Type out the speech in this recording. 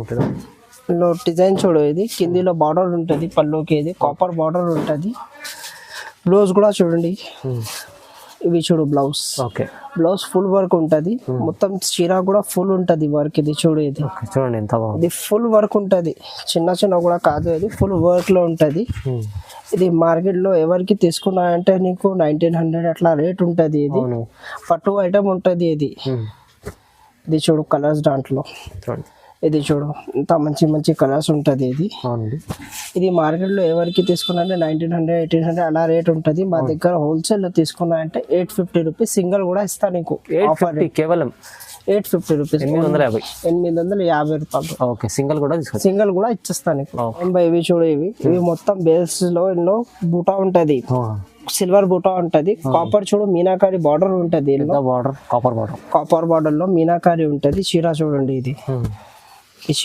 Okay లో design చూడు, ఇది కిందిలో బార్డర్ ఉంటుంది, పల్లోకి ఇది కాపర్ బార్డర్ ఉంటుంది. బ్లౌజ్ కూడా చూడండి, ఇవి చూడు blouse. Okay blouse full work ఉంటుంది, మొత్తం చీర కూడా ఫుల్ ఉంటుంది వర్క్. ఇది చూడు, ఇది చూడండి ఎంత బాగుంది. ఇది ఫుల్ వర్క్ ఉంటుంది, చిన్న చిన్న కూడా కాదు, ఇది ఫుల్ వర్క్ లో ఉంటుంది. ఇది మార్కెట్ లో ఎవరికి తీసుకున్నా అంటే నీకు 1900 అట్లా రేట్ ఉంటుంది. ఇది పట్టు ఐటమ్ ఉంటుంది. ఇది చూడు కలర్స్ దాంట్లో, ఇది చూడు ఇంత మంచి మంచి కలర్స్ ఉంటుంది. ఇది మార్కెట్ లో ఎవరికి తీసుకున్నా అంటే 1900 1800 అలా రేట్ ఉంటుంది. మా దగ్గర హోల్సేల్ లో తీసుకున్నా అంటే 850 రూపీస్ సింగిల్ కూడా ఇస్తా నీకు. కేవలం 850 రూపీస్, 850 రూపాయలు. ఓకే సింగిల్ కూడా సింగిల్ కూడా ఇచ్చేస్తా నీకు. ఇవి చూడు, ఇవి మొత్తం బేస్ లో ఎన్నో బూటా ఉంటది, సిల్వర్ బూటా ఉంటది. కాపర్ చూడు మీనాకారి బార్డర్ ఉంటది, బార్డర్ కాపర్ బార్డర్ లో మీనాకారి ఉంటది. చీర చూడండి, ఇది